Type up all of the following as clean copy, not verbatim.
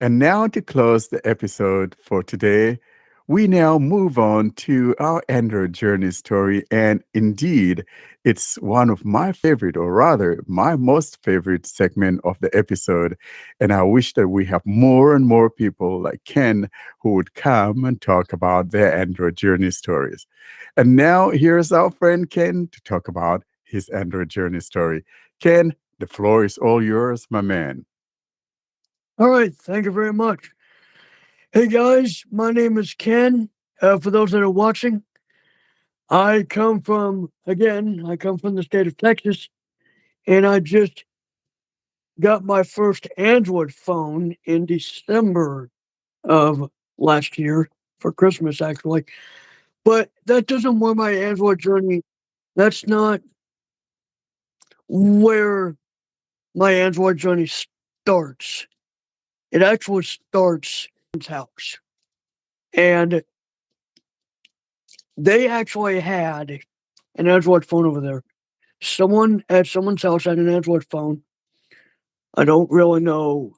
And now to close the episode for today, we now move on to our Android journey story. And indeed, it's one of my favorite, or rather, my most favorite segment of the episode. And I wish that we have more and more people like Ken who would come and talk about their Android journey stories. And now here's our friend Ken to talk about his Android journey story. Ken, the floor is all yours, my man. All right, thank you very much. Hey guys, my name is Ken. For those that are watching, I come from the state of Texas, and I just got my first Android phone in December of last year for Christmas, actually. But that doesn't where my Android journey, that's not where my Android journey starts. It actually starts in someone's house. And they actually had an Android phone over there. Someone at someone's house had an Android phone. I don't really know.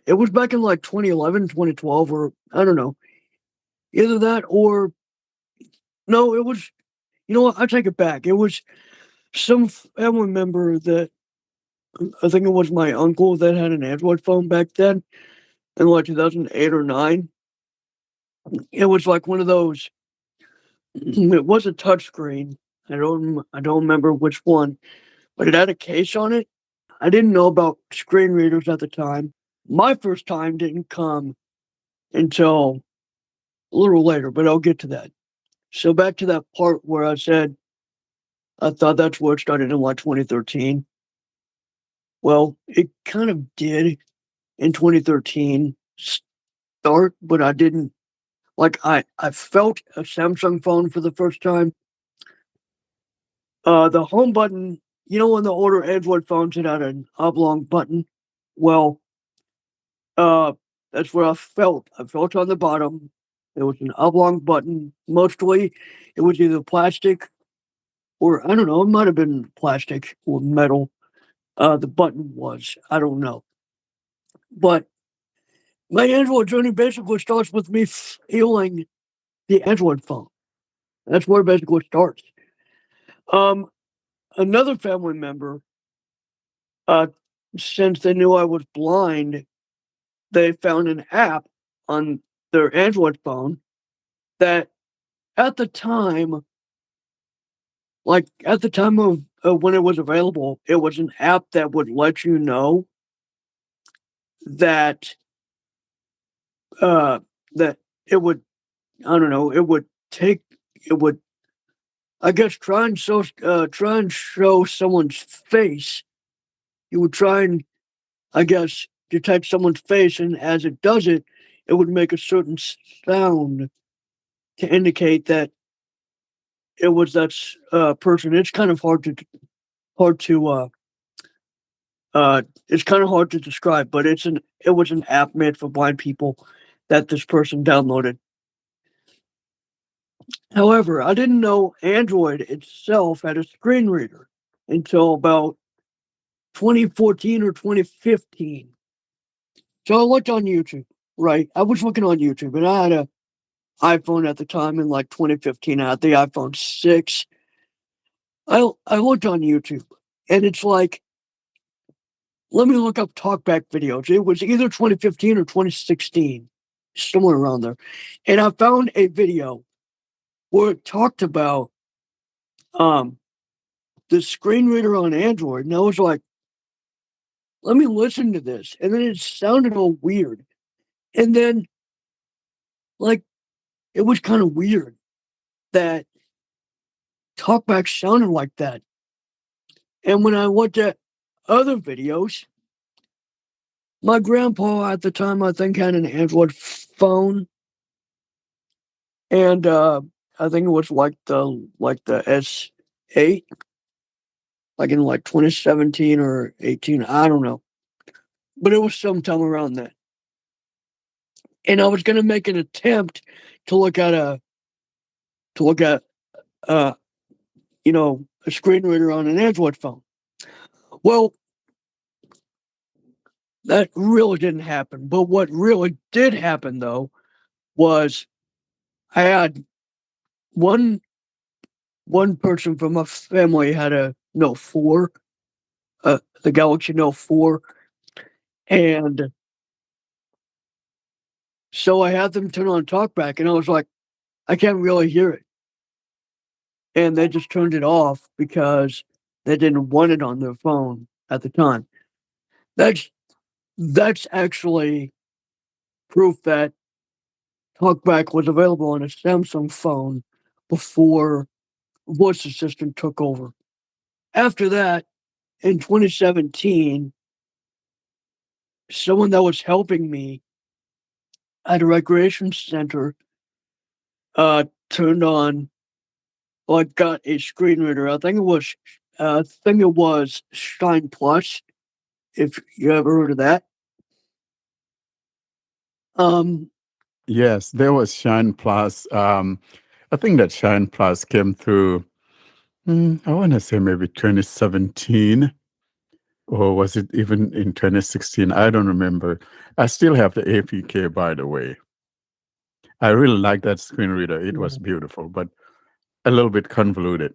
It was back in like 2011, 2012, or I don't know. Either that or no, it was, you know what? I take it back. It was some family member that I think it was my uncle that had an Android phone back then in like 2008 or 9. It was like one of those, it was a touchscreen. I don't remember which one, but it had a case on it. I didn't know about screen readers at the time. My first time didn't come until a little later, but I'll get to that. So back to that part where I said I thought that's where it started in like 2013. Well, it kind of did in 2013 start, but I didn't I felt a Samsung phone for the first time. The home button, you know, when the older Android phones it had an oblong button. Well, uh, that's what I felt. I felt on the bottom. There was an oblong button. Mostly, it was either plastic or I don't know. It might have been plastic or metal. The button was. I don't know. But my Android journey basically starts with me feeling the Android phone. That's where it basically starts. Um, Another family member, uh, since they knew I was blind, they found an app on their Android phone that at the time, like at the time of when it was available, it was an app that would let you know that uh that it would I don't know, it would I guess try and show someone's face. You would try and I guess detect someone's face, and as it does it, it would make a certain sound to indicate that it was that person. It's kind of hard to it's kind of hard to describe, but it was an app made for blind people that this person downloaded. However, I didn't know Android itself had a screen reader until about 2014 or 2015. So I looked on YouTube, right? I was looking on YouTube and I had a iPhone at the time in like 2015. I had the iPhone 6. I looked on YouTube and it's like, let me look up talkback videos. It was either 2015 or 2016, somewhere around there. And I found a video where it talked about um, the screen reader on Android. And I was like, let me listen to this. And then it sounded all weird. And then, like, it was kind of weird that talkback sounded like that. And when I looked at other videos, my grandpa at the time, I think, had an Android phone. And I think it was like the S8, like in like 2017 or 18. I don't know. But it was sometime around that. And I was gonna make an attempt to look at a to look at uh you know, a screen reader on an Android phone. Well, That really didn't happen. But what really did happen though was I had one one person from my family had a Note 4, the Galaxy Note 4, and so I had them turn on TalkBack, and I was like, I can't really hear it, and they just turned it off because they didn't want it on their phone at the time. That's that's actually proof that TalkBack was available on a Samsung phone before voice assistant took over. After that, in 2017, someone that was helping me at a recreation center turned on, like, got a screen reader. I think it was Shine Plus. If you ever heard of that, um, Yes, there was Shine Plus. I think that Shine Plus came through, I want to say maybe 2017, or was it even in 2016? I don't remember. I still have the APK, by the way. I really like that screen reader. It was beautiful, but a little bit convoluted.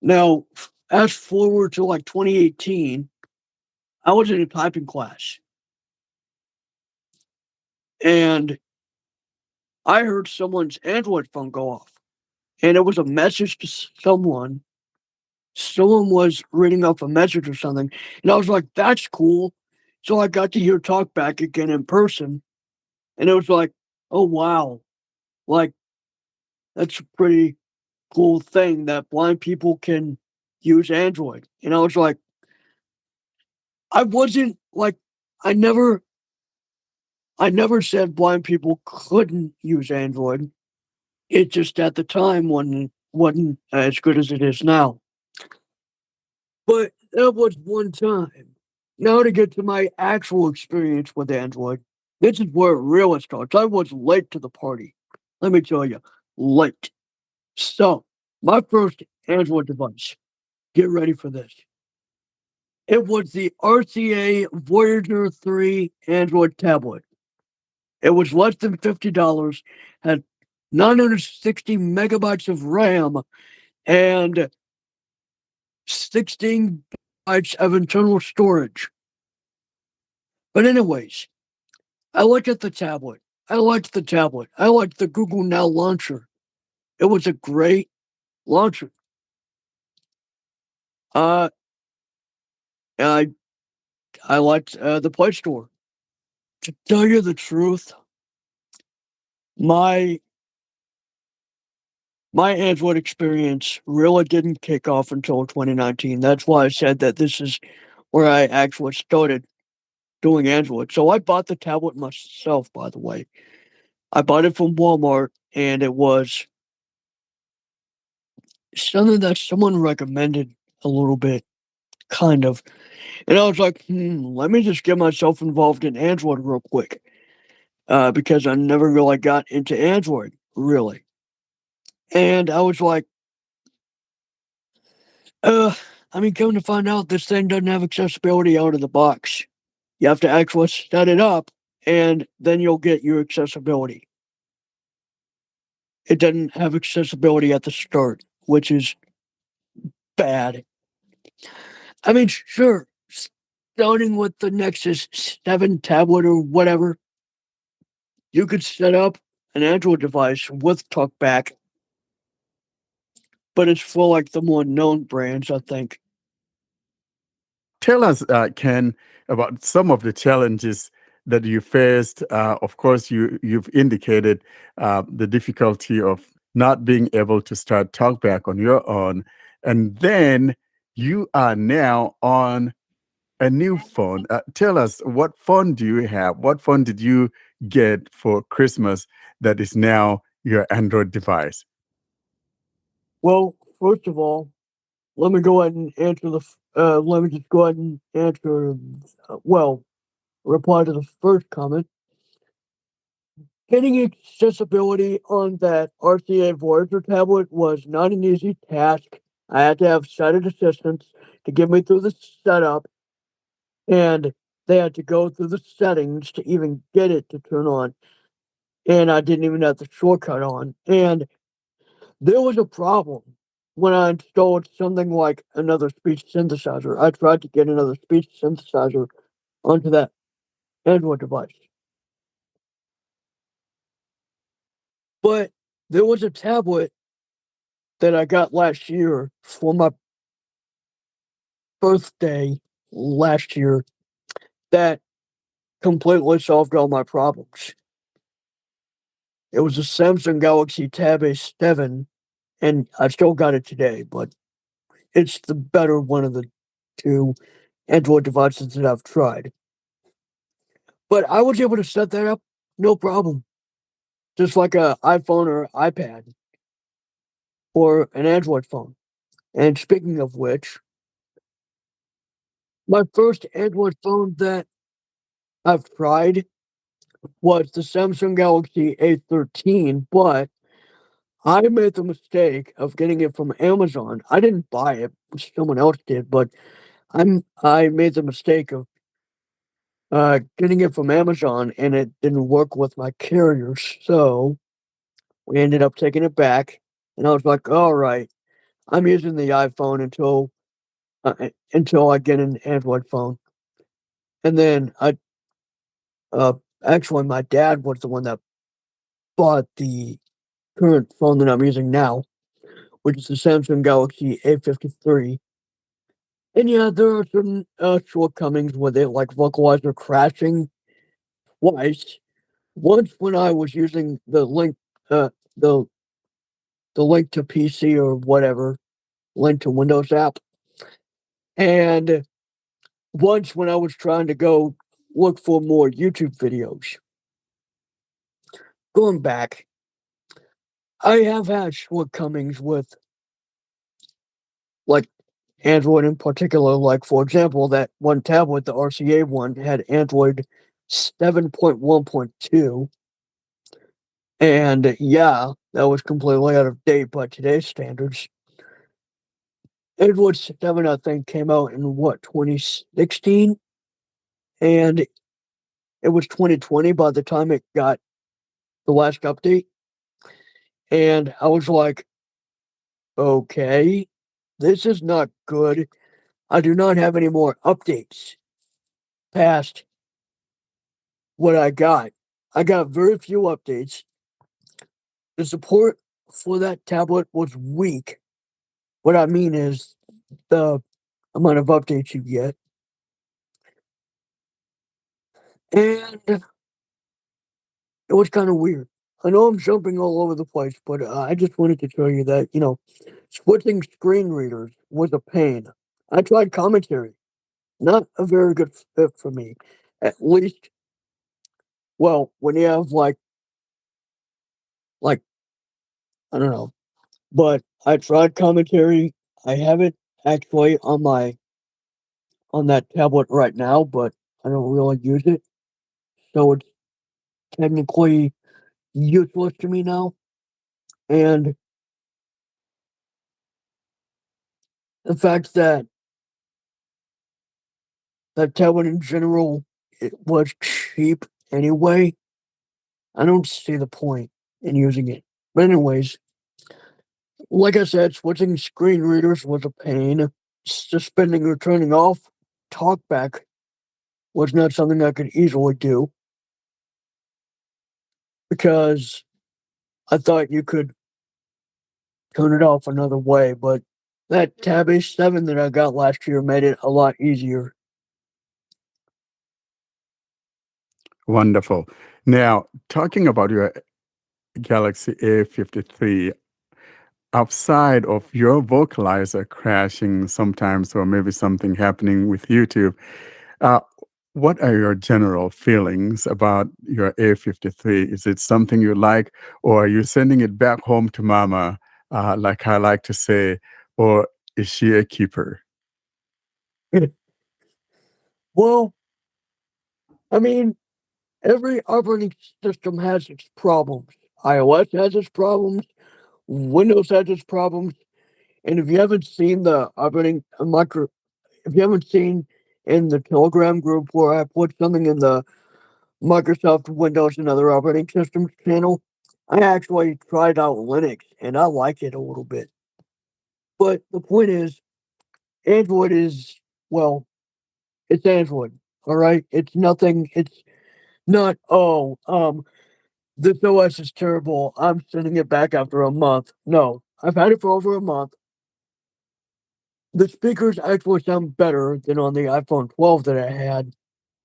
now fast forward to like 2018, I was in a typing class and I heard someone's Android phone go off, and it was a message to someone. Someone was reading off a message or something, and I was like, "That's cool." So I got to hear talk back again in person, and it was like, "Oh wow, like that's a pretty cool thing that blind people can use Android." And I was like, I wasn't like, I never, I never said blind people couldn't use Android. It just at the time wasn't as good as it is now. But that was one time. Now to get to my actual experience with Android, this is where it really starts. I was late to the party. Let me tell you, late. So, my first Android device, get ready for this. It was the RCA Voyager 3 Android tablet. It was less than $50, had 960 megabytes of RAM, and 16 bytes of internal storage. But anyways, I looked at the tablet. I liked the tablet. I liked the Google Now launcher. It was a great launcher. Uh, I I liked the Play Store. To tell you the truth, my my Android experience really didn't kick off until 2019. That's why I said that this is where I actually started doing Android. So I bought the tablet myself, by the way. I bought it from Walmart, and it was something that someone recommended a little bit, kind of. And I was like, let me just get myself involved in Android real quick, because I never really got into Android, really. And I was like, uh, I mean, come to find out, this thing doesn't have accessibility out of the box. You have to actually set it up, and then you'll get your accessibility. It doesn't have accessibility at the start, which is bad. I mean, sure, starting with the Nexus 7 tablet or whatever, you could set up an Android device with TalkBack, but it's for like the more known brands, I think. Tell us, Ken, about some of the challenges that you faced. Of course, you've indicated the difficulty of not being able to start TalkBack on your own, and then you are now on a new phone. Tell us, what phone do you have? What phone did you get for Christmas that is now your Android device? Well, first of all, let me go ahead and answer let me just go ahead and answer, well, reply to the first comment. Getting accessibility on that RCA Voyager tablet was not an easy task. I had to have sighted assistants to get me through the setup, and they had to go through the settings to even get it to turn on, and I didn't even have the shortcut on. And there was a problem when I installed something like another speech synthesizer. I tried to get another speech synthesizer onto that Android device, but there was a tablet that I got last year for my birthday last year that completely solved all my problems. It was a Samsung Galaxy Tab A7, and I still got it today, but it's the better one of the two Android devices that I've tried. But I was able to set that up no problem, just like a iPhone or iPad or an Android phone. And speaking of which, my first Android phone that I've tried was the Samsung Galaxy A13, but I made the mistake of getting it from Amazon. I didn't buy it, someone else did, but I made the mistake of getting it from Amazon, and it didn't work with my carriers, so we ended up taking it back, and I was like, "Alright, I'm using the iPhone until I get an Android phone." And then uh, actually, my dad was the one that bought the current phone that I'm using now, which is the Samsung Galaxy A53. And yeah, there are some shortcomings with it, like vocalizer crashing twice. Once when I was using uh, the the link to PC or whatever, link to Windows app, and once when I was trying to go look for more YouTube videos. Going back, I have had shortcomings with like Android in particular. Like for example, that one tablet, the RCA one, had Android 7.1.2. And yeah, that was completely out of date by today's standards. Android 7, I think, came out in what, 2016? And it was 2020 by the time it got the last update. And I was like, okay, this is not good. I do not have any more updates past what I got. I got very few updates. The support for that tablet was weak. What I mean is the amount of updates you get. And it was kind of weird. I know I'm jumping all over the place, but I just wanted to tell you that, switching screen readers was a pain. I tried commentary, not a very good fit for me. At least, well, when you have like, I don't know, but I tried commentary. I have it actually on that tablet right now, but I don't really use it. So it's technically useless to me now. And the fact that that tablet in general, it was cheap anyway. I don't see the point in using it. But anyways, like I said, switching screen readers was a pain. Suspending or turning off TalkBack was not something I could easily do because I thought you could turn it off another way, but that Tab A7 that I got last year made it a lot easier. Wonderful. Now, talking about your Galaxy A53, outside of your vocalizer crashing sometimes, or maybe something happening with YouTube, uh, what are your general feelings about your A53? Is it something you like, or are you sending it back home to mama, like I like to say, or is she a keeper? Well, I mean, every operating system has its problems. iOS has its problems, Windows has its problems, and if you haven't seen the operating micro if you haven't seen in the Telegram group where I put something in the Microsoft Windows and other operating systems channel. I actually tried out Linux and I like it a little bit. But the point is, Android is, well, it's Android. All right. It's nothing. It's not, oh, this OS is terrible. I'm sending it back after a month. No, I've had it for over a month. The speakers actually sound better than on the iPhone 12 that I had.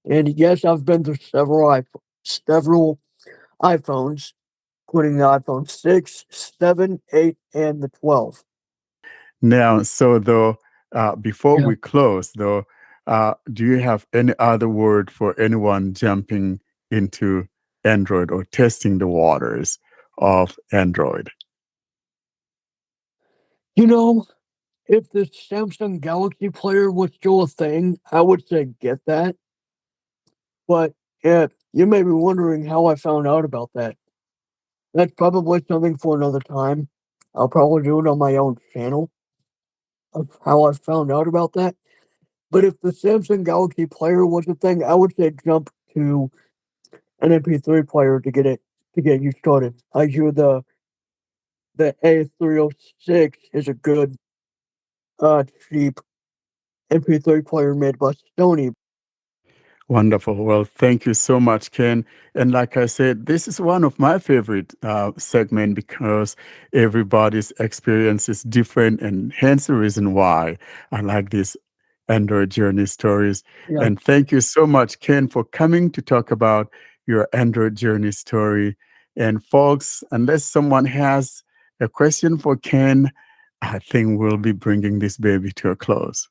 And yes, I've been through several iPhones, including the iPhone 6, 7, 8, and the 12. Now, so though, before Yeah. we close, though, do you have any other word for anyone jumping into Android or testing the waters of Android? You know, if the Samsung Galaxy Player was still a thing, I would say get that. But yeah, you may be wondering how I found out about that. That's probably something for another time. I'll probably do it on my own channel of how I found out about that. But if the Samsung Galaxy Player was a thing, I would say jump to an MP3 player to get you started. I hear the A306 is a good cheap MP3 player made by Sony. Wonderful. Well, thank you so much, Ken. And like I said, this is one of my favorite segment because everybody's experience is different, and hence the reason why I like these Android journey stories. Yeah. And thank you so much, Ken, for coming to talk about your Android journey story. And folks, unless someone has a question for Ken, I think we'll be bringing this baby to a close.